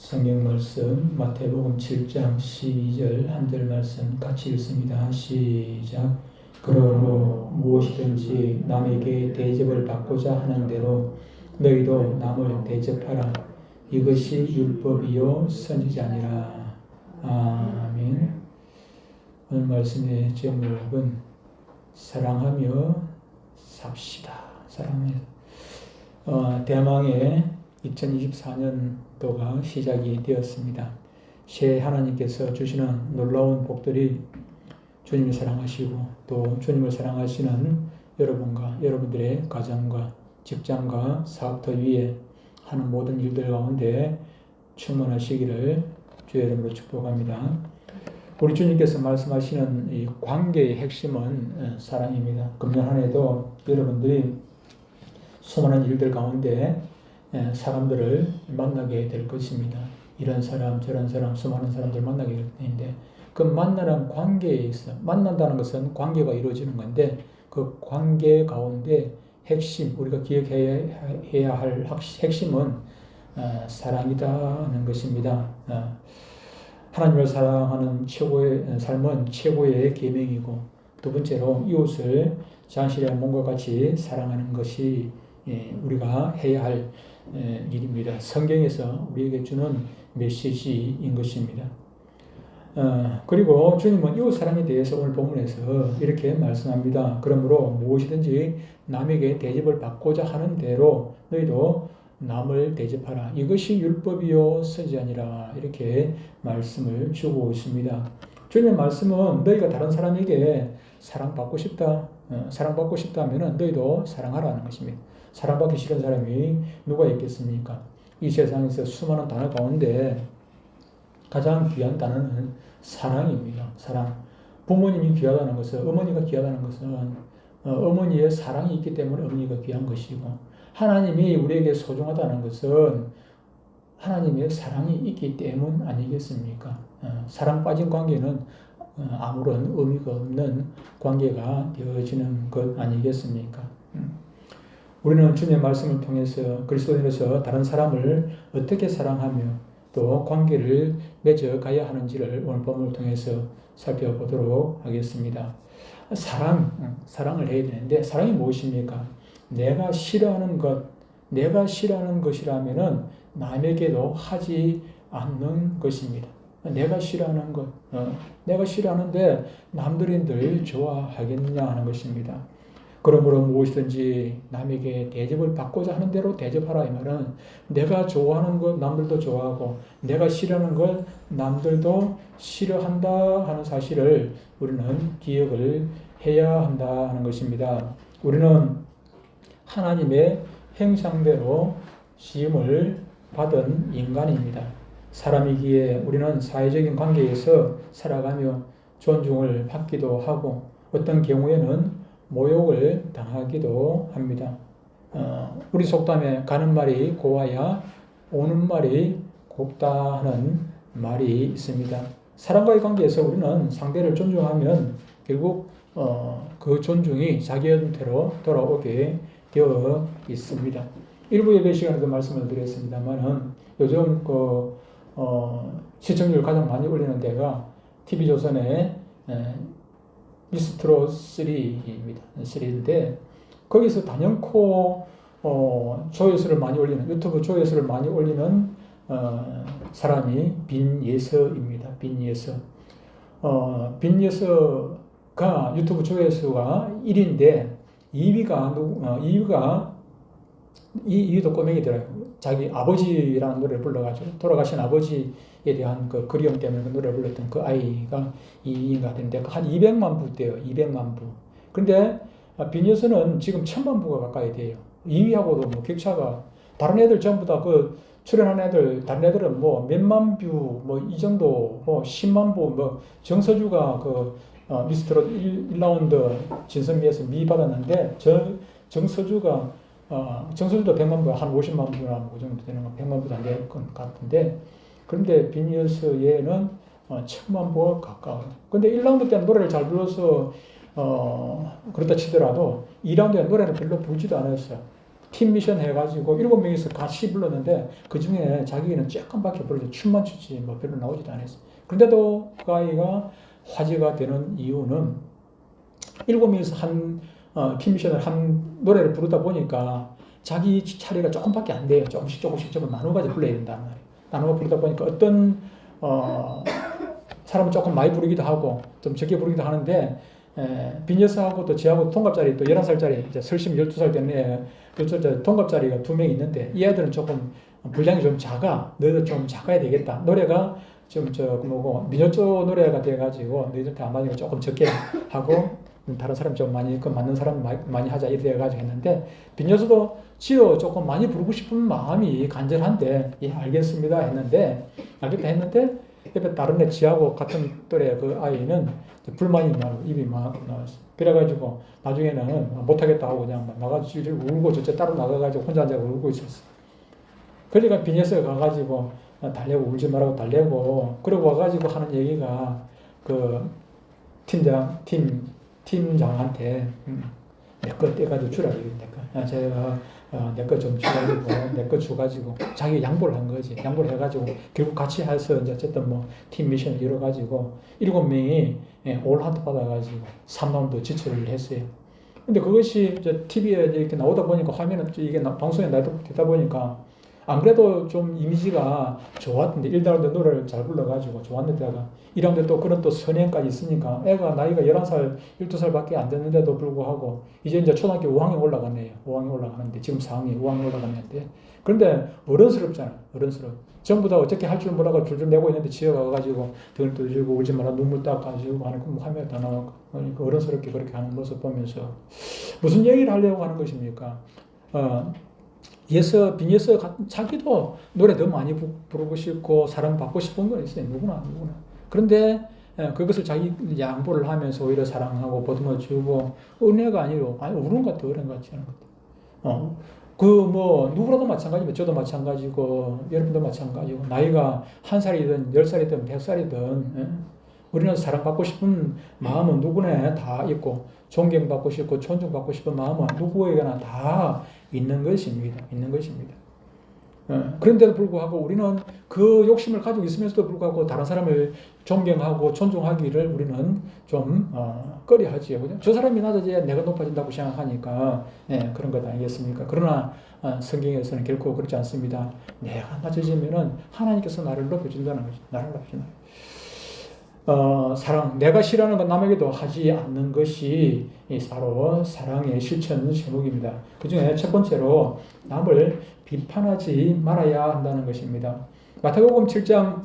성경 말씀 마태복음 7장 12절 한 절 말씀 같이 읽습니다. 시작. 그러므로 무엇이든지 남에게 대접을 받고자 하는 대로 너희도 남을 대접하라. 이것이 율법이요 선지자니라. 아멘. 오늘 말씀의 제목은 사랑하며 삽시다. 사랑하며. 대망의 2024년도가 시작이 되었습니다. 새 하나님께서 주시는 놀라운 복들이 주님을 사랑하시고 또 주님을 사랑하시는 여러분과 여러분들의 가정과 직장과 사업터 위에 하는 모든 일들 가운데 충만하시기를 주의 이름으로 축복합니다. 우리 주님께서 말씀하시는 이 관계의 핵심은 사랑입니다. 금년 한 해도 여러분들이 수많은 일들 가운데 사람들을 만나게 될 것입니다. 이런 사람 저런 사람 수많은 사람들 만나게 될 텐데 그 만나는 관계에 있어 만난다는 것은 관계가 이루어지는 건데 그 관계 가운데 핵심 우리가 기억해야 할 핵심은 사랑이라는 것입니다. 하나님을 사랑하는 최고의 삶은 최고의 계명이고 두 번째로 이웃을 자신의 몸과 같이 사랑하는 것이 우리가 해야 할 일입니다. 성경에서 우리에게 주는 메시지인 것입니다. 그리고 주님은 이웃 사랑에 대해서 오늘 본문에서 이렇게 말씀합니다. 그러므로 무엇이든지 남에게 대접을 받고자 하는 대로 너희도 남을 대접하라. 이것이 율법이요 선지자니라. 이렇게 말씀을 주고 있습니다. 주님의 말씀은 너희가 다른 사람에게 사랑받고 싶다. 사랑받고 싶다면 너희도 사랑하라는 것입니다. 사랑받기 싫은 사람이 누가 있겠습니까? 이 세상에서 수많은 단어 가운데 가장 귀한 단어는 사랑입니다. 사랑. 부모님이 귀하다는 것은 어머니가 귀하다는 것은 어머니의 사랑이 있기 때문에 어머니가 귀한 것이고 하나님이 우리에게 소중하다는 것은 하나님의 사랑이 있기 때문 아니겠습니까? 사랑 빠진 관계는 아무런 의미가 없는 관계가 되어지는 것 아니겠습니까? 우리는 주님의 말씀을 통해서 그리스도인으로서 다른 사람을 어떻게 사랑하며 또 관계를 맺어가야 하는지를 오늘 본문을 통해서 살펴보도록 하겠습니다. 사랑을 해야 되는데 사랑이 무엇입니까? 내가 싫어하는 것이라면은 남에게도 하지 않는 것입니다. 내가 싫어하는 것, 내가 싫어하는데 남들이 늘 좋아하겠느냐 하는 것입니다. 그러므로 무엇이든지 남에게 대접을 받고자 하는 대로 대접하라. 이 말은 내가 좋아하는 것 남들도 좋아하고 내가 싫어하는 것 남들도 싫어한다 하는 사실을 우리는 기억을 해야 한다 하는 것입니다. 우리는 하나님의 형상대로 지음을 받은 인간입니다. 사람이기에 우리는 사회적인 관계에서 살아가며 존중을 받기도 하고 어떤 경우에는 모욕을 당하기도 합니다. 우리 속담에 가는 말이 고와야 오는 말이 곱다 하는 말이 있습니다. 사람과의 관계에서 우리는 상대를 존중하면 결국 그 존중이 자기 형태로 돌아오게 되어 있습니다. 일부 예배 시간에도 말씀을 드렸습니다만은 요즘 시청률 가장 많이 올리는 데가 TV조선의 미스트롯 3입니다. 3인데 거기서 단연코 조회수를 많이 올리는 유튜브 조회수를 많이 올리는 사람이 빈예서입니다. 빈예서가 유튜브 조회수가 1위인데 2위도 꼬맹이더라고요. 자기 아버지라는 노래를 불러가지고 돌아가신 아버지에 대한 그 그리움 때문에 그 노래를 불렀던 그 아이가 2위인가 되는데 한 200만 부대요. 200만 부. 근데 빈여서는 지금 1000만 부가 가까이 돼요. 2위하고도 뭐 격차가 다른 애들 전부 다 그 출연한 애들 다른 애들은 뭐 몇만 뷰 뭐 이 정도 뭐 10만 부 뭐 정서주가 그 미스트롯 1라운드 진선미에서 미 받았는데 정서주도 100만 부, 한 50만 부나 그 정도 되는 거, 100만 부도 안 될 것 같은데, 그런데 빈니어스에는 1000만 부가 가까워요. 근데 1라운드 때는 노래를 잘 불러서, 그렇다 치더라도 2라운드에 노래를 별로 부르지도 않았어요. 팀 미션 해가지고 7명이서 같이 불렀는데 그 중에 자기는 조금밖에 불러서 춤만 추지 뭐 별로 나오지도 않았어. 그런데도 그 아이가 화제가 되는 이유는 7명이서 팀 미션을 한 노래를 부르다 보니까 자기 차례가 조금밖에 안 돼요. 조금씩 좀 나눠가지고 불러야 된단 말이에요. 나눠가 부르다 보니까 어떤 사람은 조금 많이 부르기도 하고 좀 적게 부르기도 하는데 빈여스하고 또 저하고 동갑자리 또 11살짜리 이제 설심 12살 된 애 12살짜리 동갑자리가 2명 있는데 이 애들은 조금 분량이 좀 작아. 너희들 좀 작아야 되겠다. 노래가 좀 민요조 노래가 돼가지고 너희들한테 안 맞으니까 조금 적게 하고 다른 사람 좀 많이 그 맞는 사람 많이 하자 이래 가지고 했는데 빈여수도 지도 조금 많이 부르고 싶은 마음이 간절한데 예 알겠습니다 했는데 옆에 다른 애 지하고 같은 또래 그 아이는 불만이 나고 입이 막 나왔어. 그래가지고 나중에는 못하겠다 하고 그냥 나가지고 울고 저째 따로 나가가지고 혼자 앉아 울고 있었어. 그러니까 빈여수에 가가지고 달래고 울지 말라고 달래고 그러고 와가지고 하는 얘기가 그 팀장한테 내 거 떼가지고 주라 이러니까 제가 내 거 좀 주가지고 내 거 주가지고 자기 양보를 한 거지. 양보를 해가지고 결국 같이 해서 이제 어쨌든 뭐 팀 미션을 이뤄가지고 7명이 올 하트 받아가지고 3라운드 지출을 했어요. 근데 그것이 이제 TV에 이렇게 나오다 보니까 화면은 이게 방송에 나오다 보니까 안 그래도 좀 이미지가 좋았는데 1라운드 노래를 잘 불러가지고 좋았는데다가 2라운드 또 그런 또 선행까지 있으니까 애가 나이가 11살, 12살밖에 안 됐는데도 불구하고 이제 초등학교 5학년 올라갔네요. 5학년 올라가는데 지금 4학년, 5학년 올라갔는데 그런데 어른스럽잖아. 어른스러워. 전부 다 어떻게 할 줄 모르고 줄줄 내고 있는데 지어가가지고 등을 떠주고 울지 마라 눈물 닦아주고 하는 그 화면에 다 나오고 그러니까 어른스럽게 그렇게 하는 모습 보면서 무슨 얘기를 하려고 하는 것입니까? 빈예서 자기도 노래 더 많이 부르고 싶고 사랑받고 싶은 거 있어요. 누구나. 그런데 그것을 자기 양보를 하면서 오히려 사랑하고 보듬어 주고 은혜가 아니고 우는 것 같아. 어른 같지 않은 것 같아. 누구라도 마찬가지고 저도 마찬가지고 여러분도 마찬가지고 나이가 1살이든 10살이든 100살이든 우리는 사랑받고 싶은 마음은 누구나 다 있고 존경받고 싶고 존중받고 싶은 마음은 누구에게나 다 있는 것입니다. 그런데도 불구하고 우리는 그 욕심을 가지고 있으면서도 불구하고 다른 사람을 존경하고 존중하기를 우리는 좀 꺼려하지요. 그죠? 저 사람이 낮아져야 내가 높아진다고 생각하니까 그런 것 아니겠습니까? 그러나 성경에서는 결코 그렇지 않습니다. 내가 낮아지면은 하나님께서 나를 높여준다는 거죠. 나를 높여준다. 사랑, 내가 싫어하는 건 남에게도 하지 않는 것이 바로 사랑의 실천 제목입니다. 그 중에 첫 번째로 남을 비판하지 말아야 한다는 것입니다. 마태복음 7장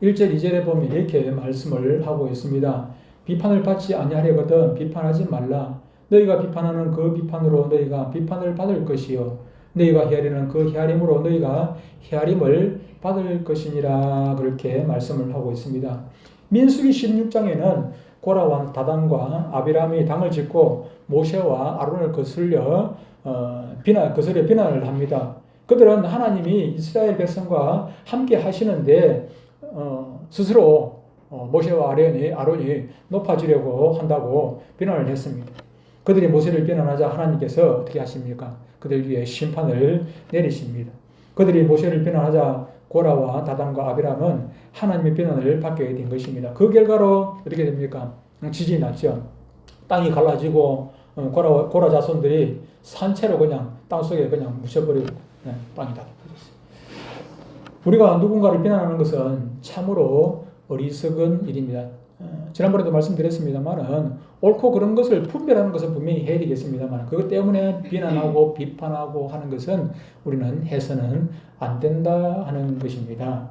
1절 2절에 보면 이렇게 말씀을 하고 있습니다. 비판을 받지 아니하려거든 비판하지 말라. 너희가 비판하는 그 비판으로 너희가 비판을 받을 것이요 너희가 헤아리는 그 헤아림으로 너희가 헤아림을 받을 것이니라. 그렇게 말씀을 하고 있습니다. 민수기 16장에는 고라와 다단과 아비람이 당을 짓고 모세와 아론을 거슬려 비난을 합니다. 그들은 하나님이 이스라엘 백성과 함께 하시는데 스스로 모세와 아론이 높아지려고 한다고 비난을 했습니다. 그들이 모세를 비난하자 하나님께서 어떻게 하십니까? 그들 위에 심판을 내리십니다. 그들이 모세를 비난하자 고라와 다단과 아비람은 하나님의 비난을 받게 된 것입니다. 그 결과로 어떻게 됩니까? 지진이 났죠. 땅이 갈라지고 고라 자손들이 산채로 그냥 땅속에 그냥 묻혀버리고 땅이 다 덮어졌어요. 우리가 누군가를 비난하는 것은 참으로 어리석은 일입니다. 지난번에도 말씀드렸습니다만은 옳고 그런 것을 분별하는 것은 분명히 해야 되겠습니다만 그것 때문에 비난하고 비판하고 하는 것은 우리는 해서는 안 된다 하는 것입니다.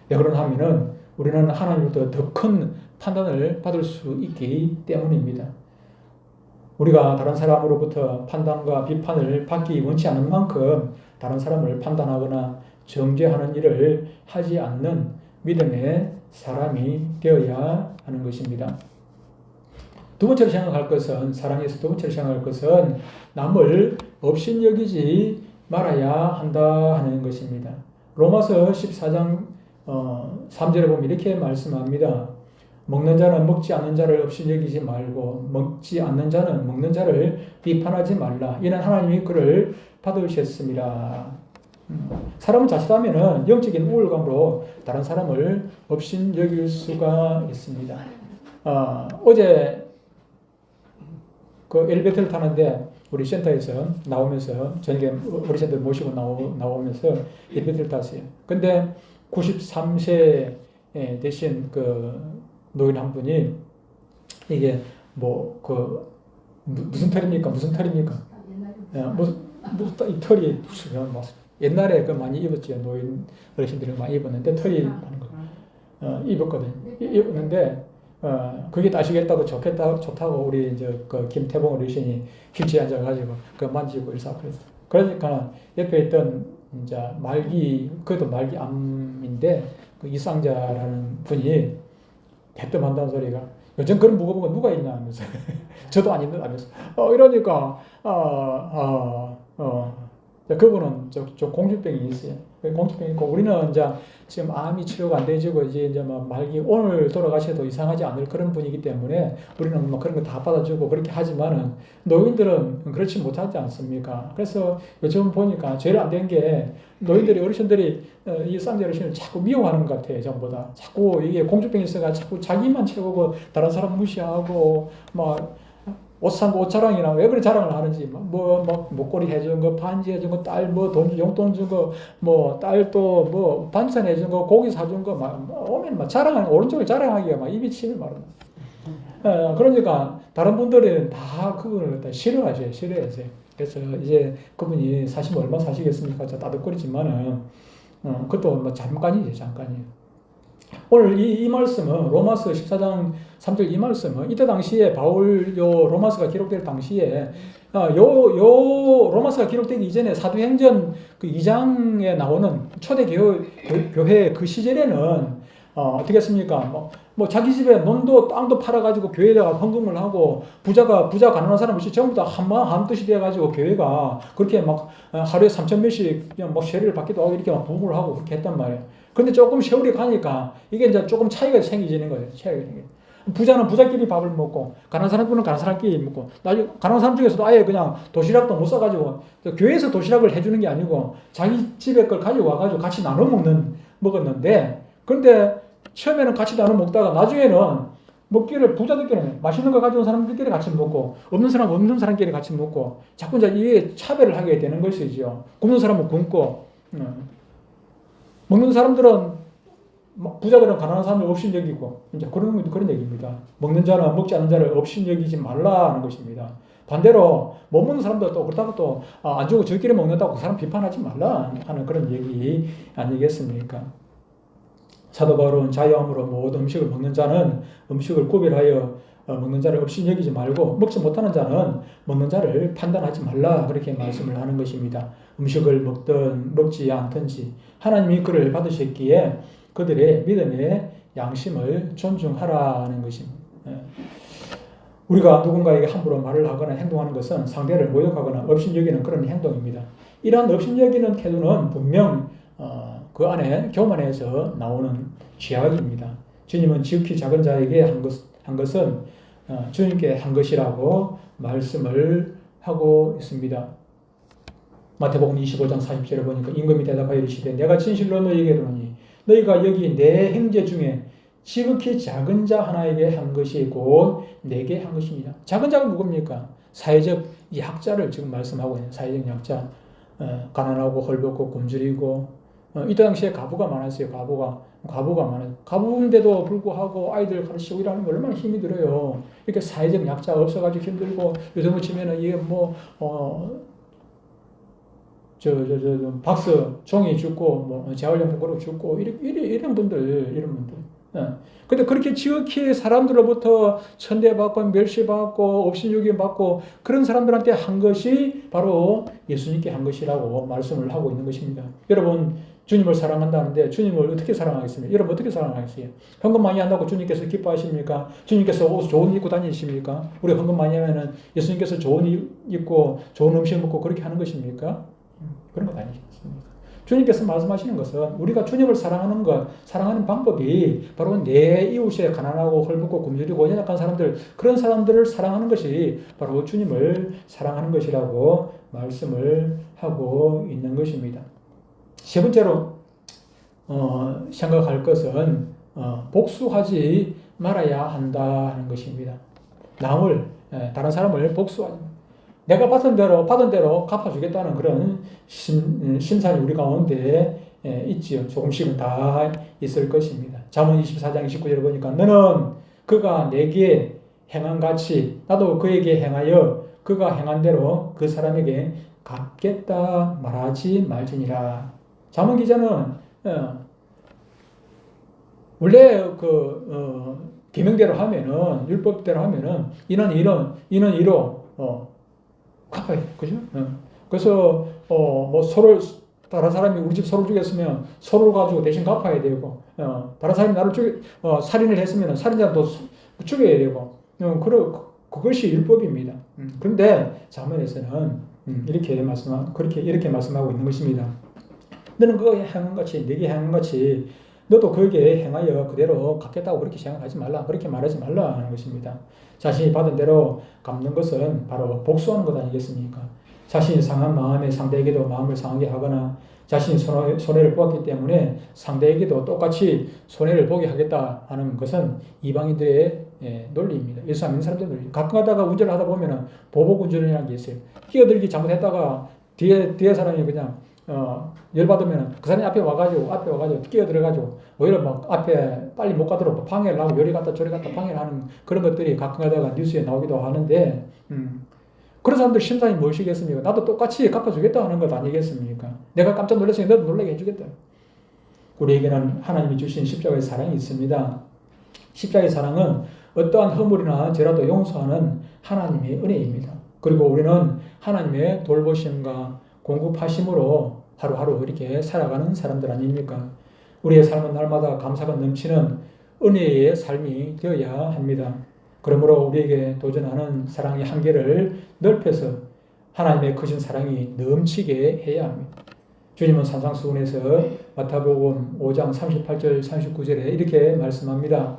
왜 그러냐 하면은 우리는 하나님부터 더 큰 판단을 받을 수 있기 때문입니다. 우리가 다른 사람으로부터 판단과 비판을 받기 원치 않는 만큼 다른 사람을 판단하거나 정죄하는 일을 하지 않는 믿음의 사람이 되어야 하는 것입니다. 두 번째로 생각할 것은 사랑에서 두 번째로 생각할 것은 남을 업신여기지 말아야 한다 하는 것입니다. 로마서 14장 3절에 보면 이렇게 말씀합니다. 먹는 자는 먹지 않는 자를 없이 여기지 말고 먹지 않는 자는 먹는 자를 비판하지 말라. 이는 하나님이 그를 받으셨습니다. 사람은 자칫하면은 영적인 우월감으로 다른 사람을 없인 여길 수가 있습니다. 어제 그 엘리베이터를 타는데 우리 센터에서 나오면서 저녁에 어르신들 모시고 나오면서 엘리베이터를 탔어요. 근데 93세 되신 그 노인 한 분이 이게 뭐 그 무슨 털입니까? 무슨 털입니까? 무슨 이 털이 막 옛날에 그 많이 입었죠. 노인 어르신들이 많이 입었는데 털이 많은 거 입었거든. 입었는데 그게 따시겠다고 좋다고 우리 이제 그 김태봉 어르신이 휠체어 앉아가지고 그 만지고 일사 그랬어. 그러니까 옆에 있던 이제 그것도 말기 암인데 그 이상자라는 분이 대뜸한다는 소리가 요즘 그런 무거운 거 누가 있냐 하면서 저도 아닌데 하면서 이러니까 그분은 저 공주병이 있어요. 공주병이 있고 우리는 이제 지금 암이 치료가 안 되지고 이제 막 말기 오늘 돌아가셔도 이상하지 않을 그런 분이기 때문에 우리는 뭐 그런 거 다 받아주고 그렇게 하지만은 노인들은 그렇지 못하지 않습니까? 그래서 요즘 보니까 제일 안 된 게 노인들이 어르신들이 이 쌍제 어르신을 자꾸 미워하는 것 같아요. 전부 다 자꾸 이게 공주병이 있어가 자꾸 자기만 채우고 다른 사람 무시하고 막 옷 산 거 옷 자랑이나 왜 그런 자랑을 하는지 뭐 목걸이 해준 거 반지 해준 거 딸 뭐 돈 용돈 준 거 뭐 딸 또 뭐 반찬 해준 거 고기 사준 거 막 오면 막 자랑하는 오른쪽에 자랑하기가 막 입이 치는 말은 그러니까 다른 분들은 다 그걸 다 싫어하세요. 그래서 이제 그분이 사시면 얼마 사시겠습니까? 따뜻거리지만은 그것도 뭐 잠깐이죠. 오늘 이 말씀은 로마서 14장 3절 이 말씀은 이때 당시에 바울 로마서가 기록될 당시에 요 로마서가 기록되기 이전에 사도행전 그 2장에 나오는 초대 교회 그 시절에는 어떻게 했습니까? 뭐 자기 집에 논도 땅도 팔아가지고 교회에다가 헌금을 하고 부자 가난한 사람 없이 전부 다 한 뜻이 돼가지고 교회가 그렇게 막 하루에 3,000명씩 그냥 막 세례를 받기도 하고 이렇게 막 부흥을 하고 그렇게 했단 말이에요. 근데 조금 세월이 가니까 이게 이제 조금 차이가 생기는 거예요. 부자는 부자끼리 밥을 먹고 가난한 사람들은 가난한 사람끼리 먹고 나중에 가난한 사람 중에서도 아예 그냥 도시락도 못 사가지고 교회에서 도시락을 해주는 게 아니고 자기 집에 걸 가지고 와가지고 같이 나눠 먹었는데 그런데 처음에는 같이 나눠 먹다가 나중에는 먹기를 부자들끼리 맛있는 거 가져온 사람들끼리 같이 먹고 없는 사람끼리 같이 먹고 자꾸 이제 이게 차별을 하게 되는 것이죠. 굶는 사람은 굶고 먹는 사람들은 부자들은 가난한 사람을 없인 여기고 이제 그런 얘기입니다. 먹는 자는 먹지 않는 자를 없인 여기지 말라는 것입니다. 반대로 못 먹는 사람도 또 그렇다고 또 안 주고 저끼리 먹는다고 그 사람 비판하지 말라 하는 그런 얘기 아니겠습니까? 사도 바울은 자유함으로 모든 음식을 먹는 자는 음식을 구별하여 먹는 자를 없인 여기지 말고 먹지 못하는 자는 먹는 자를 판단하지 말라 그렇게 말씀을 하는 것입니다. 음식을 먹든 먹지 않든지 하나님이 그를 받으셨기에 그들의 믿음의 양심을 존중하라는 것입니다. 우리가 누군가에게 함부로 말을 하거나 행동하는 것은 상대를 모욕하거나 업신여기는 그런 행동입니다. 이러한 업신여기는 태도는 분명 그 안에 교만에서 나오는 죄악입니다. 주님은 지극히 작은 자에게 한 것은 주님께 한 것이라고 말씀을 하고 있습니다. 마태복음 25장 40절에 보니까 임금이 대답하여 이르시되 내가 진실로 너희에게 이르노니 너희가 여기 내 형제 중에 지극히 작은 자 하나에게 한 것이 곧 내게 한 것입니다. 작은 자가 누굽니까? 사회적 약자를 지금 말씀하고 있는 사회적 약자. 가난하고 헐벗고 굶주리고 이때 당시에 가부가 많았어요. 가부가 많아요. 가부인데도 불구하고 아이들 가르치고 일하는 거 얼마나 힘이 들어요. 이렇게 사회적 약자가 없어가지고 힘들고 요즘을 치면은 이게 박스 종이 죽고 재활용품 그릇 죽고 이런 분들. 근데 그렇게 지극히 사람들로부터 천대받고 멸시받고 업신여김받고 그런 사람들한테 한 것이 바로 예수님께 한 것이라고 말씀을 하고 있는 것입니다. 여러분 주님을 사랑한다는데 주님을 어떻게 사랑하겠습니까? 여러분 어떻게 사랑하겠어요? 헌금 많이 한다고 주님께서 기뻐하십니까? 주님께서 옷 좋은 입고 다니십니까? 우리 헌금 많이 하면은 예수님께서 좋은 입 입고 좋은 음식 먹고 그렇게 하는 것입니까? 그런 것 아니겠습니까? 주님께서 말씀하시는 것은 우리가 주님을 사랑하는 것, 사랑하는 방법이 바로 내 이웃에 가난하고 헐벗고 굶주리고 연약한 사람들, 그런 사람들을 사랑하는 것이 바로 주님을 사랑하는 것이라고 말씀을 하고 있는 것입니다. 세 번째로 생각할 것은 복수하지 말아야 한다 하는 것입니다. 다른 사람을 복수하지 마. 내가 받은 대로 갚아주겠다는 그런 심산이 우리 가운데 있지요. 조금씩은 다 있을 것입니다. 잠언 24장 29절에 보니까 너는 그가 내게 행한 같이 나도 그에게 행하여 그가 행한 대로 그 사람에게 갚겠다 말하지 말지니라. 잠언 기자는 원래 계명대로 하면은 율법대로 하면은 이는 이로 갚아야 돼. 그죠? 그래서 뭐 다른 사람이 우리 집 소를 죽였으면 소를 가지고 대신 갚아야 되고, 다른 사람이 나를 살인을 했으면 살인자도 죽여야 되고, 그것이 율법입니다. 그런데 잠언에서는 이렇게 말씀하고 있는 것입니다. 너는 그가 행한 같이 내게 행한 같이 너도 그에게 행하여 그대로 갚겠다고 그렇게 생각하지 말라. 그렇게 말하지 말라 하는 것입니다. 자신이 받은 대로 갚는 것은 바로 복수하는 것 아니겠습니까? 자신이 상한 마음에 상대에게도 마음을 상하게 하거나 자신이 손해를 보았기 때문에 상대에게도 똑같이 손해를 보게 하겠다 하는 것은 이방인들의 논리입니다. 예수 안 믿는 사람들의 논리. 가끔 가다가 운전을 하다 보면은 보복 운전이라는 게 있어요. 끼어들기 잘못했다가 뒤에 사람이 그냥 열받으면 그 사람이 앞에 와가지고 끼어들어가지고 오히려 막 앞에 빨리 못 가도록 방해를 하고 요리 갔다 저리 갔다 방해를 하는 그런 것들이 가끔 가다가 뉴스에 나오기도 하는데 그런 사람들 심산이 무엇이겠습니까? 나도 똑같이 갚아주겠다 하는 것 아니겠습니까? 내가 깜짝 놀랐으니 너도 놀라게 해주겠다. 우리에게는 하나님이 주신 십자가의 사랑이 있습니다. 십자가의 사랑은 어떠한 허물이나 죄라도 용서하는 하나님의 은혜입니다. 그리고 우리는 하나님의 돌보심과 공급하심으로 하루하루 이렇게 살아가는 사람들 아닙니까? 우리의 삶은 날마다 감사가 넘치는 은혜의 삶이 되어야 합니다. 그러므로 우리에게 도전하는 사랑의 한계를 넓혀서 하나님의 크신 사랑이 넘치게 해야 합니다. 주님은 산상수훈에서 마태복음 5장 38절 39절에 이렇게 말씀합니다.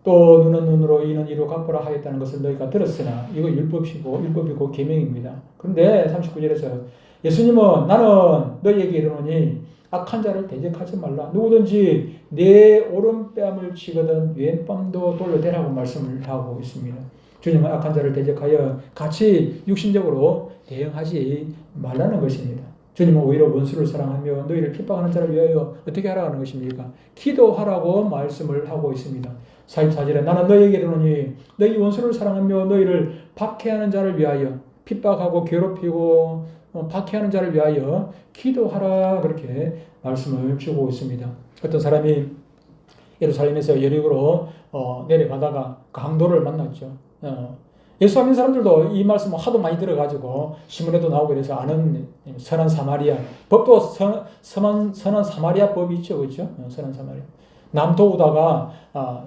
또 눈은 눈으로 이는 이로 갚으라 하였다는 것을 너희가 들었으나 이거 율법이고 계명입니다. 그런데 39절에서 예수님은 나는 너희에게 이르노니 악한 자를 대적하지 말라. 누구든지 내 오른뺨을 치거든 왼뺨도 돌려대라고 말씀을 하고 있습니다. 주님은 악한 자를 대적하여 같이 육신적으로 대응하지 말라는 것입니다. 주님은 오히려 원수를 사랑하며 너희를 핍박하는 자를 위하여 어떻게 하라는 것입니까? 기도하라고 말씀을 하고 있습니다. 44절에 나는 너희에게 이르노니 너희 원수를 사랑하며 너희를 박해하는 자를 위하여 핍박하고 괴롭히고 박해하는 자를 위하여 기도하라 그렇게 말씀을 주고 있습니다. 어떤 사람이 예루살렘에서 여리고로 내려가다가 강도를 만났죠. 예수 안 믿는 사람들도 이 말씀을 하도 많이 들어가지고 신문에도 나오고 그래서 아는 선한 사마리아 법도 선한 사마리아 법이 있죠, 그렇죠? 선한 사마리아. 남 도우다가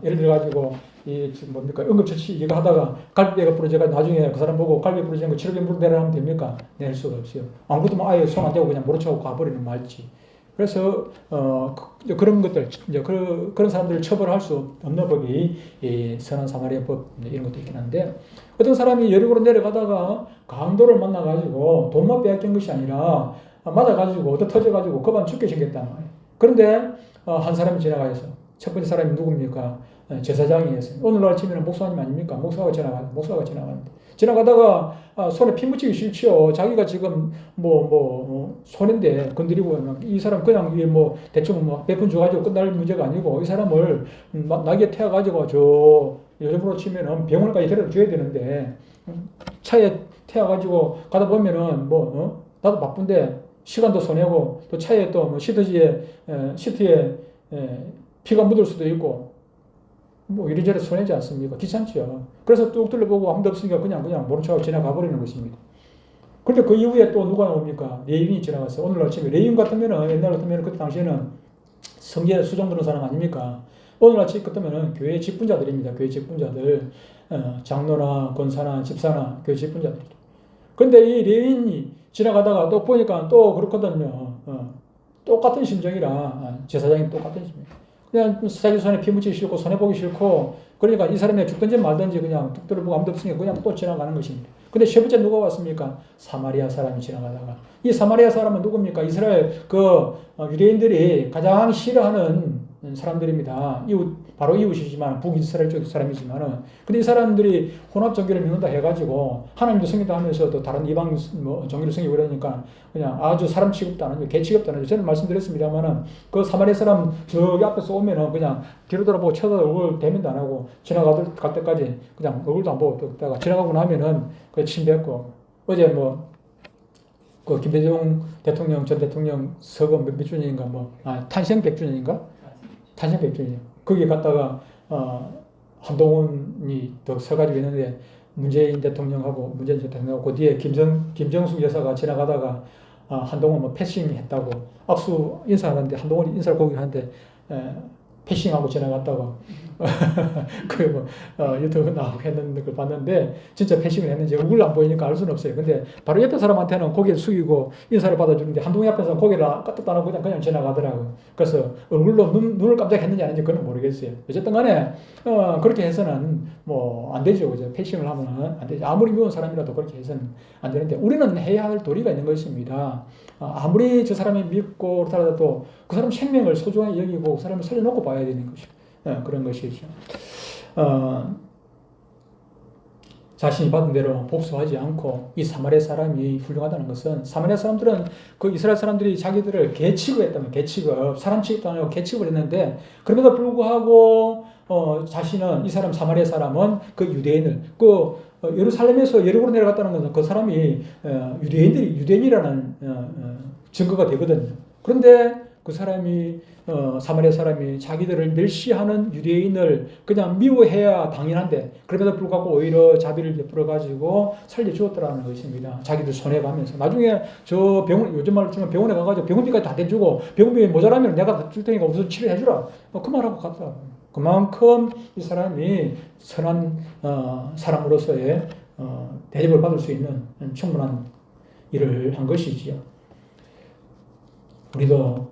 예를 들어가지고 지금 뭡니까 응급처치 이거 하다가 갈비뼈가 부러져가 나중에 그 사람 보고 갈비 부러지는 거 치료비로 내라면 됩니까? 낼 수가 없어요. 안 그러면 아예 손 안 대고 그냥 모르차고 가버리는 말지. 그래서 그런 것들 이제 그런 사람들을 처벌할 수 없는 법이 선한 사마리아 법 이런 것도 있긴 한데 어떤 사람이 여리고로 내려가다가 강도를 만나가지고 돈만 빼앗긴 것이 아니라 맞아가지고 얻어 터져가지고 그만 죽게 생겼단 말이에요. 그런데 한 사람이 지나가서 첫 번째 사람이 누굽니까? 제사장이었어요. 오늘날 치면 목사님 아닙니까? 목사가 지나가는데 지나가다가 손에 피 묻히기 싫지요. 자기가 지금 손인데 건드리고 이 사람 그냥 대충 몇 푼 줘가지고 끝날 문제가 아니고 이 사람을 나게 태워가지고 요즘으로 치면은 병원까지 데려다 줘야 되는데 차에 태워가지고 가다 보면은 나도 바쁜데 시간도 손해고 또 차에 또 시트에 피가 묻을 수도 있고 이리저리 손해지 않습니까? 귀찮죠. 그래서 뚝 둘러보고 아무도 없으니까 그냥 모른 척하고 지나가 버리는 것입니다. 그런데 그 이후에 또 누가 나옵니까? 레위인이 지나갔어요. 오늘 아침에 레위인 같으면은 옛날 같으면 그때 당시에는 성지에 수종 들은 사람 아닙니까? 오늘 아침 같으면은 교회 직분자들입니다. 교회 직분자들 장로나 권사나 집사나 교회 직분자들. 그런데 이 레위인이 지나가다가 또 보니까 또 그렇거든요. 똑같은 심정이라 제사장이 똑같은 심정. 그냥 자기 손에 피 묻히기 싫고 손해 보기 싫고 그러니까 이 사람이 죽든지 말든지 그냥 뚝 들어보고 아무도 없으니까 그냥 또 지나가는 것입니다. 근데 세 번째 누가 왔습니까? 사마리아 사람이 지나가다가 이 사마리아 사람은 누굽니까? 이스라엘 유대인들이 가장 싫어하는 사람들입니다. 바로 이웃이지만 북이스라엘 쪽 사람이지만은 근데 이 사람들이 혼합 종교를 믿는다 해가지고 하나님도 섬긴다 하면서 또 다른 이방 종교를 섬기고 그러니까 그냥 아주 사람 취급도 안 하죠. 개 취급도 안 하죠. 저는 말씀드렸습니다만은 그 사마리아 사람 저기 앞에서 오면은 그냥 뒤로 돌아보고 쳐다도 얼굴 대면도 안 하고 갈 때까지 그냥 얼굴도 안 보고 또 지나가고 나면은 그 침뱉고 어제 그 김대중 대통령 전 대통령 서거 몇 주년인가 탄생 100주년인가? 탄생 100주년. 거기 갔다가 한동훈이 더 서가지고 있는데 문재인 대통령하고 그 뒤에 김정숙 여사가 지나가다가 한동훈 패싱 했다고 악수 인사하는데 한동훈이 인사를 거기 하는데 패싱하고 지나갔다고 유튜브 나오고 했는 걸 봤는데 진짜 패싱을 했는지 얼굴 안 보이니까 알 수는 없어요. 근데 바로 옆에 사람한테는 고개를 숙이고 인사를 받아주는데 한동훈 앞에서는 고개를 까딱도 안 하고 그냥 지나가더라고요. 그래서 얼굴로 눈을 깜짝했는지 아닌지 그건 모르겠어요. 어쨌든 간에 그렇게 해서는 안 되죠. 그죠? 패싱을 하면 안 되죠. 아무리 미운 사람이라도 그렇게 해서는 안 되는데 우리는 해야 할 도리가 있는 것입니다. 아무리 저 사람이 믿고 그렇더라도 그 사람 생명을 소중하게 여기고 그 사람을 살려놓고 봐야 되는 것이죠. 그런 것이죠. 자신이 받은 대로 복수하지 않고 이 사마리아 사람이 훌륭하다는 것은 사마리아 사람들은 그 이스라엘 사람들이 자기들을 개 취급했다면 사람 취급도 안 하고 개 취급을 했는데 그럼에도 불구하고 자신은 이 사람 사마리아 사람은 그 유대인을 예루살렘에서 여리고로 내려갔다는 것은 그 사람이 유대인이라는 증거가 되거든요. 그런데 그 사람이 사마리아 사람이 자기들을 멸시하는 유대인을 그냥 미워해야 당연한데 그럼에도 불구하고 오히려 자비를 베풀어 가지고 살려주었더라는 것입니다. 자기들 손해가면서 나중에 저 병원 요즘 말로 치면 병원에 가가지고 병원비까지 다 대주고 병원비 모자라면 내가 줄 테니까 우선 치료해주라 그 말하고 갔더라고요. 그만큼 이 사람이 선한 사람으로서의 대접을 받을 수 있는 충분한 일을 한 것이지요. 우리도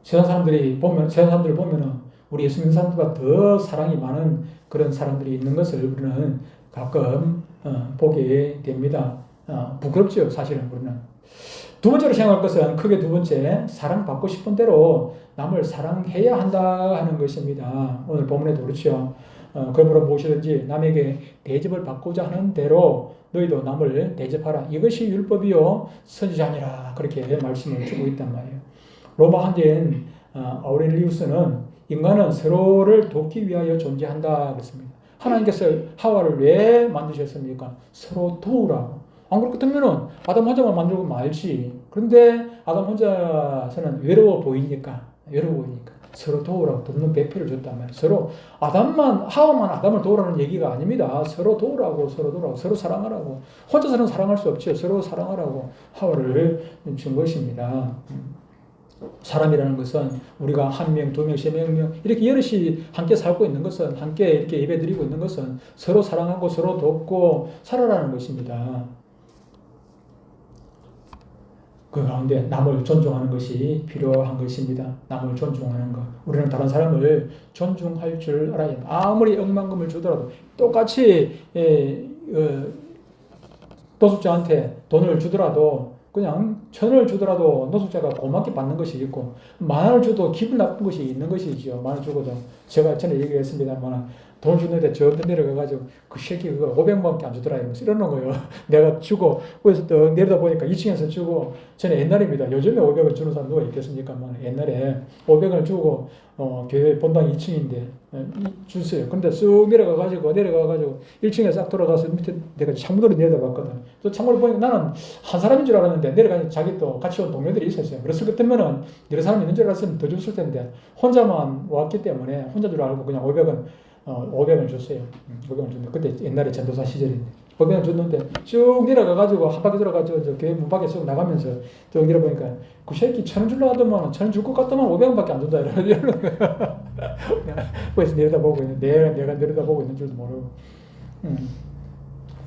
세상 사람들을 보면은 우리 예수 믿는 사람들보다 더 사랑이 많은 그런 사람들이 있는 것을 우리는 가끔 보게 됩니다. 부끄럽죠, 사실은 우리는. 두 번째로 생각할 것은 크게 두 번째, 사랑받고 싶은 대로 남을 사랑해야 한다 하는 것입니다. 오늘 본문에도 그렇죠. 그러므로 무엇이든지 남에게 대접을 받고자 하는 대로 너희도 남을 대접하라. 이것이 율법이요 선지자니라. 그렇게 말씀을 주고 있단 말이에요. 로마 황제인 아우렐리우스는 인간은 서로를 돕기 위하여 존재한다 그랬습니다. 하나님께서 하와를 왜 만드셨습니까? 서로 도우라고. 안 그렇다면은 아담 혼자만 만들고 말지. 그런데 아담 혼자서는 외로워 보이니까 서로 도우라고 돕는 배필을 줬단 말이에요. 서로 하와만 아담을 도우라는 얘기가 아닙니다. 서로 도우라고, 서로 사랑하라고. 혼자서는 사랑할 수 없죠. 서로 사랑하라고 하와를 준 것입니다. 사람이라는 것은 우리가 한 명, 두 명, 세 명 이렇게 여럿이 함께 살고 있는 것은 함께 이렇게 예배드리고 있는 것은 서로 사랑하고 서로 돕고 살아라는 것입니다. 그 가운데 남을 존중하는 것이 필요한 것입니다. 남을 존중하는 것. 우리는 다른 사람을 존중할 줄 알아야 합니다. 아무리 억만금을 주더라도 똑같이 노숙자한테 돈을 주더라도 그냥 1,000원을 주더라도 노숙자가 고맙게 받는 것이 있고 10,000원을 줘도 기분 나쁜 것이 있는 것이죠. 10,000원 주고도 제가 전에 얘기했습니다만 돈 주는데 저 옆에 내려가가지고 그 새끼 그거 500원밖에 안 주더라 이러는 거예요. 내가 주고 그래서 또 내려다 보니까 2층에서 주고 전에 옛날입니다. 요즘에 500원 주는 사람 누가 있겠습니까? 옛날에 500원을 주고 교회 본당 2층인데 주세요. 근데 쑥 내려가가지고 1층에 싹 돌아가서 밑에 내가 창문으로 내려다봤거든. 또 창문을 보니까 나는 한 사람인 줄 알았는데 내려가니 자기 또 같이 온 동료들이 있었어요. 그랬을 것 같으면은 여러 사람이 있는 줄 알았으면 더 줬을 텐데 혼자만 왔기 때문에 혼자 줄 알고 그냥 500원 줬어요. 500원 줬는데 그때 옛날에 전도사 시절인데 500원 줬는데 쭉 내려가가지고 한 바퀴 돌아가지고 저 교회 문 밖에 쭉 나가면서 쭉 내려보니까 그 새끼 1,000원 주려고 하더만 1,000원 줄 것 같더만 500원밖에 안 준다 이러는 거야. 그래서 내려다보고 있는데 내가 내려다보고 있는 줄도 모르고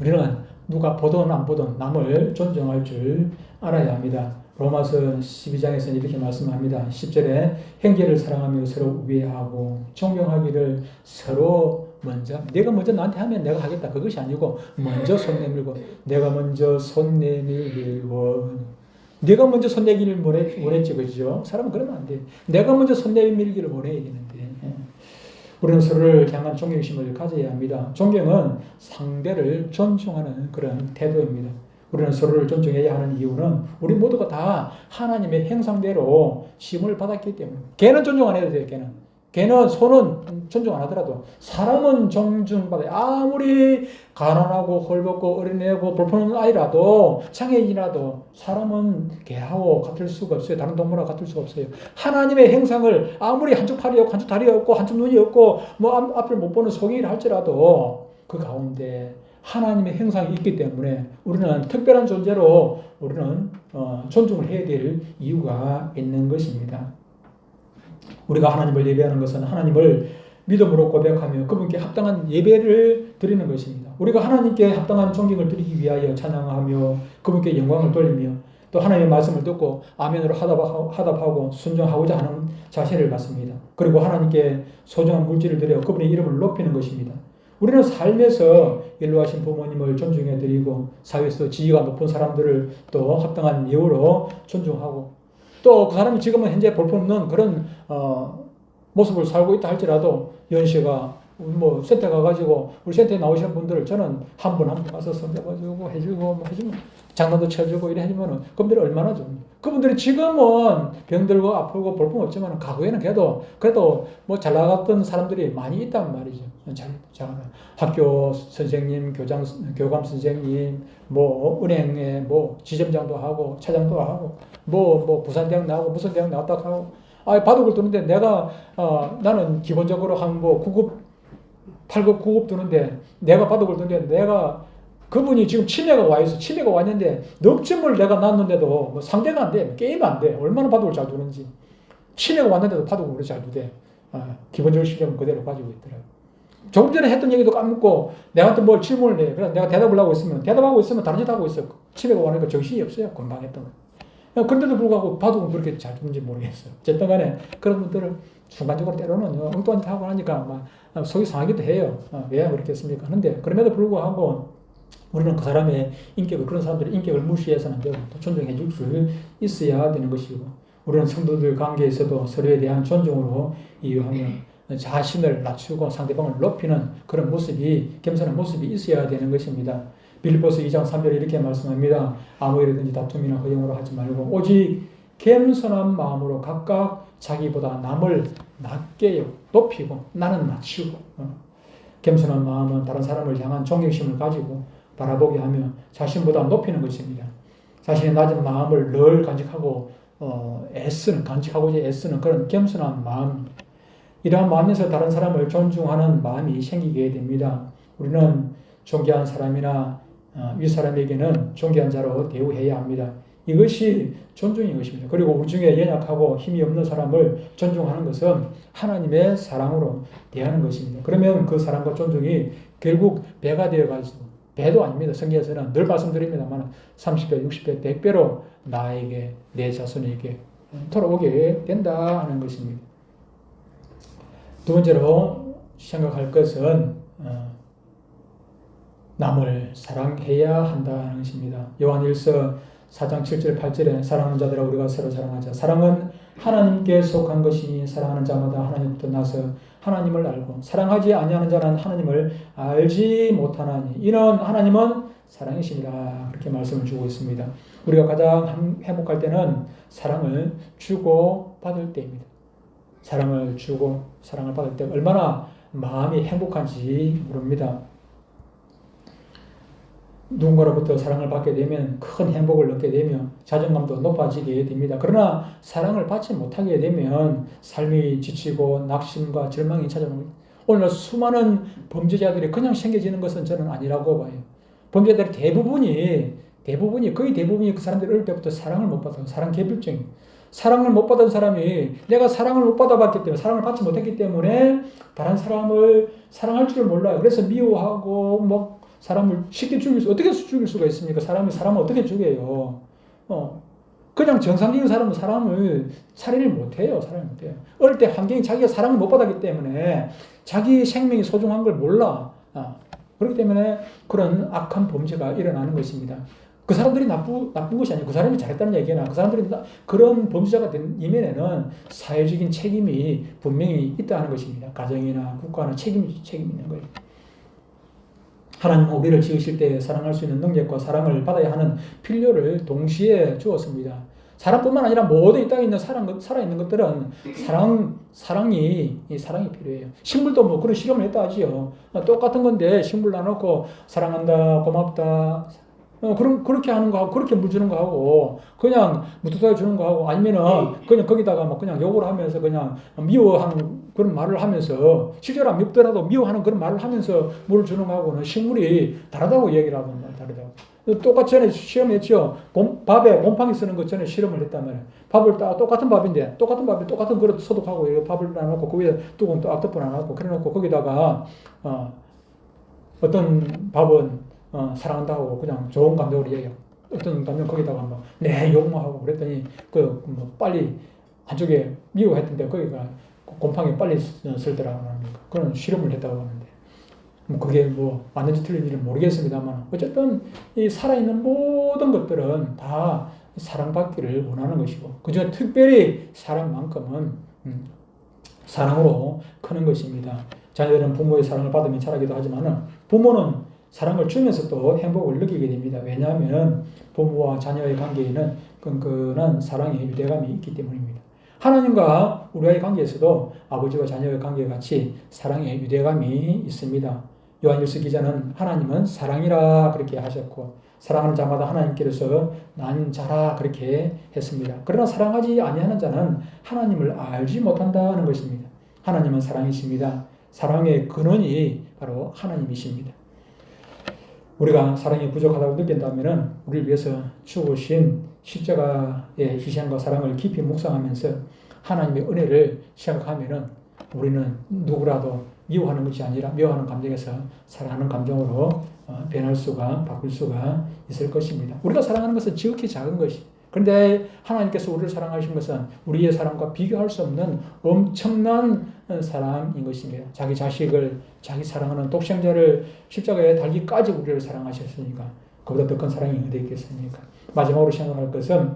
우리는 누가 보든 안 보든 남을 존중할 줄 알아야 합니다. 로마서 12장에서는 이렇게 말씀합니다. 10절에 형제를 사랑하며 서로 우애하고 존경하기를 서로 먼저, 내가 먼저 나한테 하면 내가 하겠다, 그것이 아니고 먼저 손 내밀고, 내가 먼저 손 내밀고, 내가 먼저 손 내기를 원했지, 그죠? 사람은 그러면 안 돼. 내가 먼저 손 내밀기를 원해야 되는데, 우리는 서로를 향한 존경심을 가져야 합니다. 존경은 상대를 존중하는 그런 태도입니다. 우리는 서로를 존중해야 하는 이유는 우리 모두가 다 하나님의 형상대로 심을 받았기 때문에. 걔는 존중 안 해도 돼요. 걔는 손은 존중 안 하더라도 사람은 존중받아요. 아무리 가난하고 헐벗고 어린애고 볼품없는 아이라도 장애인이라도 사람은 걔하고 같을 수가 없어요. 다른 동물하고 같을 수가 없어요. 하나님의 형상을 아무리 한쪽 팔이 없고 한쪽 다리 없고 한쪽 눈이 없고 뭐 앞을 못 보는 송이를 할지라도 그 가운데 하나님의 형상이 있기 때문에 우리는 특별한 존재로 우리는 존중을 해야 될 이유가 있는 것입니다. 우리가 하나님을 예배하는 것은 하나님을 믿음으로 고백하며 그분께 합당한 예배를 드리는 것입니다. 우리가 하나님께 합당한 존경을 드리기 위하여 찬양하며 그분께 영광을 돌리며 또 하나님의 말씀을 듣고 아멘으로 화답하고 순종하고자 하는 자세를 갖습니다. 그리고 하나님께 소중한 물질을 드려 그분의 이름을 높이는 것입니다. 우리는 삶에서 연로하신 부모님을 존중해 드리고 사회에서 지위가 높은 사람들을 또 합당한 예우로 존중하고 또 그 사람이 지금은 현재 볼품없는 그런 모습을 살고 있다 할지라도 연시가 뭐 센터 가가지고 우리 센터에 나오시는 분들을 저는 한 분 한 분 가서 손잡아주고 해주고 뭐 해주면 장난도 쳐주고 이래 해주면은 그분들이 얼마나 좋은지. 그분들이 지금은 병들고 아프고 볼품 없지만 과거에는 그래도 뭐 잘 나갔던 사람들이 많이 있단 말이죠. 학교 선생님, 교감 선생님, 뭐 은행에 뭐 지점장도 하고 차장도 하고 뭐 부산대학 나오고 무슨 대학 나왔다 하고 바둑을 두는데 내가 나는 기본적으로 한 뭐 9급 8급 9급 두는데 내가 바둑을 두는데 내가 그분이 지금 치매가 와 있어. 치매가 왔는데 넉점을 내가 놨는데도 뭐 상대가 안 돼. 게임 안 돼. 얼마나 바둑을 잘 두는지. 치매가 왔는데도 바둑을 그렇게 잘 두대. 기본적인 실력은 그대로 가지고 있더라고. 조금 전에 했던 얘기도 까먹고 내한테 뭘 질문을 해. 그래서 내가 대답하고 있으면 다른 짓 하고 있어. 치매가 와니까 정신이 없어요. 금방 했던 거. 그런데도 불구하고 바둑은 그렇게 잘 두는지 모르겠어요. 어쨌든 간에 그런 분들을 순간적으로 때로는 엉뚱한 짓 하고 하니까 막 속이 상하기도 해요. 왜 그렇겠습니까? 하는데 그럼에도 불구하고 우리는 그 사람의 인격을, 그런 사람들의 인격을 무시해서는 안 되고 또 존중해 줄 수 있어야 되는 것이고 우리는 성도들 관계에서도 서로에 대한 존중으로 이유하며 자신을 낮추고 상대방을 높이는 그런 모습이, 겸손한 모습이 있어야 되는 것입니다. 빌립보서 2장 3절에 이렇게 말씀합니다. 아무 일이든지 다툼이나 허용으로 하지 말고 오직 겸손한 마음으로 각각 자기보다 남을 낮게 높이고 나는 낮추고 겸손한 마음은 다른 사람을 향한 존경심을 가지고 바라보게 하며 자신보다 높이는 것입니다. 자신의 낮은 마음을 늘 간직하고 간직하고자 애쓰는 그런 겸손한 마음, 이러한 마음에서 다른 사람을 존중하는 마음이 생기게 됩니다. 우리는 존귀한 사람이나 윗사람에게는 존귀한 자로 대우해야 합니다. 이것이 존중인 것입니다. 그리고 우리 중에 연약하고 힘이 없는 사람을 존중하는 것은 하나님의 사랑으로 대하는 것입니다. 그러면 그 사랑과 존중이 결국 배가 되어가지고, 배도 아닙니다. 성경에서는 늘 말씀드립니다만 30배, 60배, 100배로 나에게, 내 자손에게 돌아오게 된다 하는 것입니다. 두 번째로 생각할 것은 남을 사랑해야 한다는 것입니다. 요한일서 4장 7절 8절에 사랑하는 자들아 우리가 서로 사랑하자. 사랑은 하나님께 속한 것이니 사랑하는 자마다 하나님부터 나서 하나님을 알고 사랑하지 아니하는 자는 하나님을 알지 못하나니 이는 하나님은 사랑이시니라. 그렇게 말씀을 주고 있습니다. 우리가 가장 행복할 때는 사랑을 주고 받을 때입니다. 사랑을 주고 사랑을 받을 때 얼마나 마음이 행복한지 모릅니다. 누군가로부터 사랑을 받게 되면 큰 행복을 얻게 되며 자존감도 높아지게 됩니다. 그러나 사랑을 받지 못하게 되면 삶이 지치고 낙심과 절망이 찾아옵니다. 오늘 수많은 범죄자들이 그냥 생겨지는 것은 저는 아니라고 봐요. 범죄자들이 거의 대부분이 그 사람들이 어릴 때부터 사랑을 못 받아요. 사랑 계급증. 사랑을 못 받은 사람이 내가 사랑을 못 받아봤기 때문에 사랑을 받지 못했기 때문에 다른 사람을 사랑할 줄을 몰라요. 그래서 미워하고 사람을 쉽게 어떻게 죽일 수가 있습니까? 사람을 어떻게 죽여요? 그냥 정상적인 사람은 사람을 살인을 못해요. 살인을 못해요. 어릴 때 환경이 자기가 사랑을 못 받았기 때문에 자기 생명이 소중한 걸 몰라. 그렇기 때문에 그런 악한 범죄가 일어나는 것입니다. 그 사람들이 나쁜 것이 아니고 그 사람이 잘했다는 얘기나 그 사람들이 그런 범죄자가 된 이면에는 사회적인 책임이 분명히 있다는 것입니다. 가정이나 국가나 책임이 있는 거예요. 하나님은 우리를 지으실 때 사랑할 수 있는 능력과 사랑을 받아야 하는 필요를 동시에 주었습니다. 사람뿐만 아니라 모든 이 땅에 있는 살아있는 것들은 사랑이 필요해요. 식물도 뭐 그런 실험을 했다 하지요. 똑같은 건데 식물 나놓고 사랑한다, 고맙다, 그렇게 하는 거하고, 그렇게 물 주는 거하고, 그냥 무뚝뚝하게 주는 거하고, 아니면은, 그냥 거기다가 뭐 그냥 욕을 하면서 그냥 미워하는 그런 말을 하면서, 실제로 안 밉더라도 미워하는 그런 말을 하면서 물을 주는 거하고는 식물이 다르다고 얘기를 하는 거예요, 다르다고. 똑같이 전에 시험했죠. 밥에 곰팡이 쓰는 것 전에 실험을 했단 말이에요. 밥을 똑같은 밥인데, 똑같은 그릇 소독하고, 밥을 놔놓고, 그 위에 뚜껑 또 앞덮어 놔놓고, 그래 놓고 거기다가, 어떤 밥은 사랑한다고 그냥 좋은 감정으로 얘기해요. 어떤 감정 거기다가 막 네 욕만 하고 그랬더니 뭐 빨리 한쪽에 미워했던데 거기가 곰팡이 빨리 슬더라고 합니까? 그런 실험을 했다고 하는데 뭐 그게 뭐 맞는지 틀린지는 모르겠습니다만 어쨌든 이 살아있는 모든 것들은 다 사랑받기를 원하는 것이고 그중에 특별히 사랑만큼은 사랑으로 크는 것입니다. 자녀들은 부모의 사랑을 받으면 자라기도 하지만 부모는 사랑을 주면서 또 행복을 느끼게 됩니다. 왜냐하면 부모와 자녀의 관계에는 끈끈한 사랑의 유대감이 있기 때문입니다. 하나님과 우리와의 관계에서도 아버지와 자녀의 관계와 같이 사랑의 유대감이 있습니다. 요한일서 기자는 하나님은 사랑이라 그렇게 하셨고 사랑하는 자마다 하나님께서 난 자라 그렇게 했습니다. 그러나 사랑하지 아니하는 자는 하나님을 알지 못한다는 것입니다. 하나님은 사랑이십니다. 사랑의 근원이 바로 하나님이십니다. 우리가 사랑이 부족하다고 느낀다면 우리를 위해서 죽으신 십자가의 희생과 사랑을 깊이 묵상하면서 하나님의 은혜를 생각하면 우리는 누구라도 미워하는 것이 아니라 미워하는 감정에서 사랑하는 감정으로 바꿀 수가 있을 것입니다. 우리가 사랑하는 것은 지극히 작은 것이. 그런데 하나님께서 우리를 사랑하신 것은 우리의 사랑과 비교할 수 없는 엄청난 사랑인 것입니다. 자기 자식을, 자기 사랑하는 독생자를 십자가에 달기까지 우리를 사랑하셨으니까 그보다 더 큰 사랑이 어디 있겠습니까? 마지막으로 생각할 것은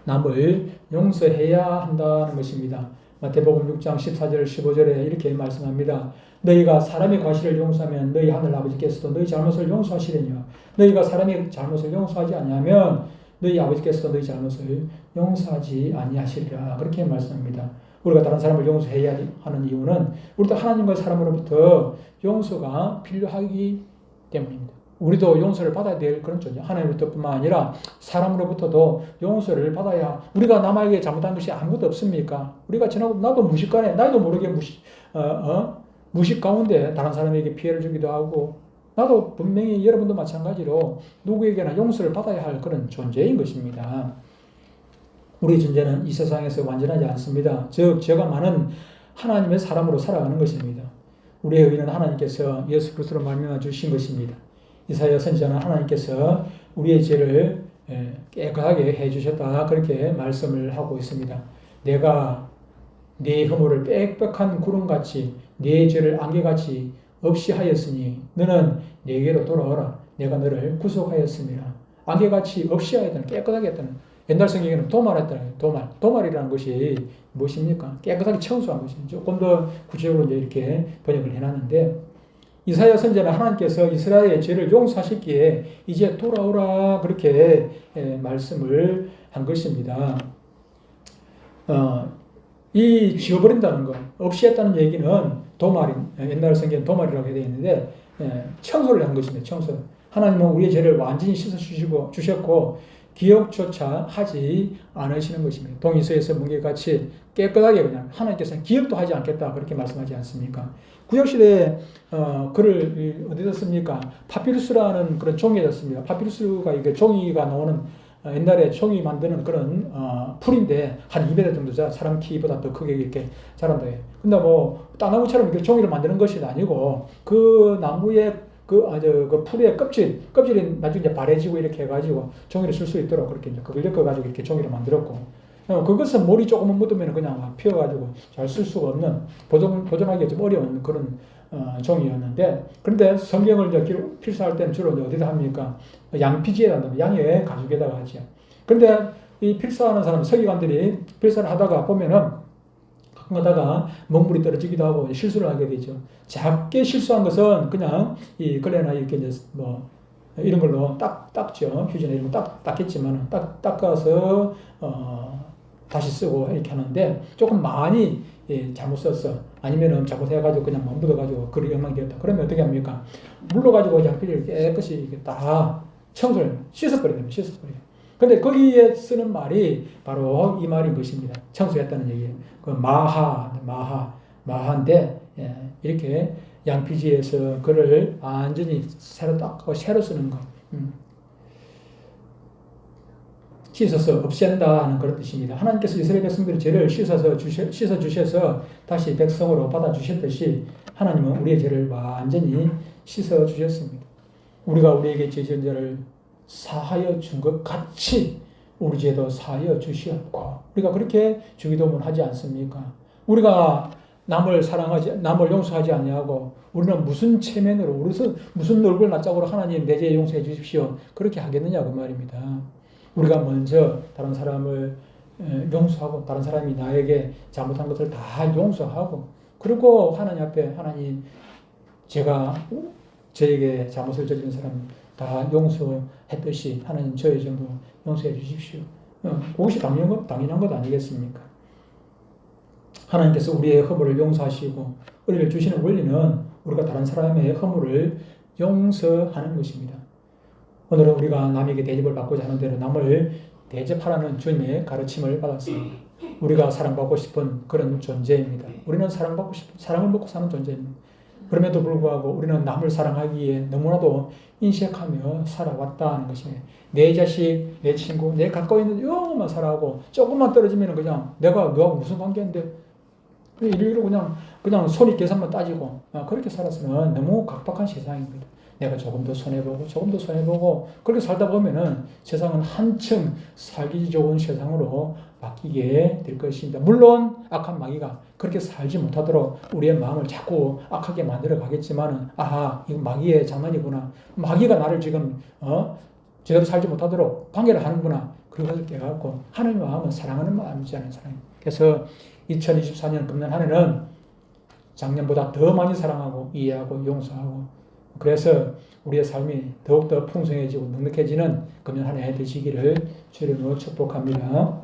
남을 용서해야 한다는 것입니다. 마태복음 6장 14절 15절에 이렇게 말씀합니다. 너희가 사람의 과실을 용서하면 너희 하늘 아버지께서도 너희 잘못을 용서하시려니와 너희가 사람의 잘못을 용서하지 아니하면 너희 아버지께서도 너희 잘못을 용서하지 아니하시리라. 그렇게 말씀합니다. 우리가 다른 사람을 용서해야 하는 이유는 우리도 하나님과 사람으로부터 용서가 필요하기 때문입니다. 우리도 용서를 받아야 될 그런 존재. 하나님으로부터뿐만 아니라 사람으로부터도 용서를 받아야. 우리가 남에게 잘못한 것이 아무것도 없습니까? 우리가 지나고 나도 무식간에 나도 모르게 무식 가운데 다른 사람에게 피해를 주기도 하고 나도 분명히 여러분도 마찬가지로 누구에게나 용서를 받아야 할 그런 존재인 것입니다. 우리 존재는 이 세상에서 완전하지 않습니다. 즉 죄가 많은 하나님의 사람으로 살아가는 것입니다. 우리의 의는 하나님께서 예수 그리스도로 말미암아 주신 것입니다. 이사야 선지자는 하나님께서 우리의 죄를 깨끗하게 해주셨다 그렇게 말씀을 하고 있습니다. 내가 네 허물을 빽빽한 구름같이 네 죄를 안개같이 없이 하였으니 너는 내게로 돌아오라. 내가 너를 구속하였습니다. 안개같이 없이 하였다는 깨끗하게 했다는 옛날 성경에는 도말했다는 도말이라는 것이 무엇입니까? 깨끗하게 청소한 것이죠. 조금 더 구체적으로 이제 이렇게 번역을 해놨는데 이사야 선지자는 하나님께서 이스라엘의 죄를 용서하셨기에 이제 돌아오라 그렇게 말씀을 한 것입니다. 이 지워버린다는 것, 없이 했다는 얘기는 옛날 성경은 도말이라고 되어 있는데 청소를 한 것입니다. 청소. 하나님은 우리의 죄를 완전히 씻어주셨고 기억조차 하지 않으시는 것입니다. 동이서에서 문개같이 깨끗하게 그냥 하나님께서는 기억도 하지 않겠다 그렇게 말씀하지 않습니까? 구약시대에 글을 어디서 씁니까? 파피루스라는 그런 종이에 졌습니다. 파피루스가 이게 종이가 나오는 옛날에 종이 만드는 그런 풀인데 한 2m 정도 자 사람 키보다 더 크게 이렇게 자란다 해요. 근데 뭐 땅나무처럼 이렇게 종이를 만드는 것이 아니고 그 나무의 그 풀의 껍질이 나중에 이제 바래지고 이렇게 해가지고 종이를 쓸 수 있도록 그렇게 이제 그걸 엮어가지고 이렇게 종이를 만들었고, 그것은 물이 조금만 묻으면 그냥 막 피어가지고 잘 쓸 수가 없는 보존하기가 좀 어려운 그런 종이었는데, 그런데 성경을 이제 필사할 때는 주로 이제 어디다 합니까? 양피지에다 한다면 양의 가죽에다가 하죠. 그런데 이 필사하는 사람, 서기관들이 필사를 하다가 보면은 가끔 가다가 먹물이 떨어지기도 하고 실수를 하게 되죠. 작게 실수한 것은 그냥 이 걸레나 이렇게 이제 뭐 이런 걸로 닦죠. 휴지나 이런 거 닦겠지만 닦아서 다시 쓰고 이렇게 하는데, 조금 많이 잘못 썼어. 아니면은 잘못해가지고 그냥 묻어가지고 그런 영향이 되었다. 그러면 어떻게 합니까? 물로 가지고 양피를 깨끗이 이렇게 다 청소를 씻어버려야 됩니다. 근데 거기에 쓰는 말이 바로 이 말인 것입니다. 청소했다는 얘기예요. 그 마하인데, 이렇게 양피지에서 그를 완전히 새로 닦고 새로 쓰는 거. 씻어서 없앤다 하는 그런 뜻입니다. 하나님께서 이스라엘 백성들의 죄를 씻어 주셔서 다시 백성으로 받아 주셨듯이, 하나님은 우리의 죄를 완전히 씻어 주셨습니다. 우리가 우리에게 죄 지은 자를 사하여 준 것 같이 우리 죄도 사하여 주시옵고, 우리가 그렇게 주기도문 하지 않습니까? 우리가 남을 용서하지 아니하고, 우리는 무슨 체면으로, 무슨 얼굴 낯짝으로 하나님 내 죄 용서해 주십시오 그렇게 하겠느냐 그 말입니다. 우리가 먼저 다른 사람을 용서하고, 다른 사람이 나에게 잘못한 것을 다 용서하고, 그리고 하나님 앞에, 하나님 제가 저에게 잘못을 저지른 사람 다 용서했듯이 하나님 저의 죄도 용서해 주십시오. 그것이 당연한 것 아니겠습니까? 하나님께서 우리의 허물을 용서하시고 은혜를 주시는 원리는 우리가 다른 사람의 허물을 용서하는 것입니다. 오늘은 우리가 남에게 대접을 받고자 하는 대로 남을 대접하라는 주님의 가르침을 받았습니다. 우리가 사랑받고 싶은 그런 존재입니다. 우리는 사랑받고 싶은, 사랑을 먹고 사는 존재입니다. 그럼에도 불구하고 우리는 남을 사랑하기에 너무나도 인색하며 살아왔다는 것입니다. 내 자식, 내 친구, 내 가까이 있는 영만 사랑하고, 조금만 떨어지면 그냥 내가 너하고 무슨 관계인데, 이리로 그냥 손익 계산만 따지고, 그렇게 살아서는 너무 각박한 세상입니다. 내가 조금 더 손해보고, 그렇게 살다 보면은 세상은 한층 살기 좋은 세상으로 바뀌게 될 것입니다. 물론 악한 마귀가 그렇게 살지 못하도록 우리의 마음을 자꾸 악하게 만들어 가겠지만은, 이거 마귀의 장난이구나. 마귀가 나를 지금 제대로 살지 못하도록 방해를 하는구나. 그것을 깨닫고, 하나님의 마음은 사랑하는 마음이지 않은 사랑입니다. 그래서 2024년 금년 한 해는 작년보다 더 많이 사랑하고 이해하고 용서하고, 그래서 우리의 삶이 더욱더 풍성해지고 넉넉해지는 금년 한 해 되시기를 주님으로 축복합니다.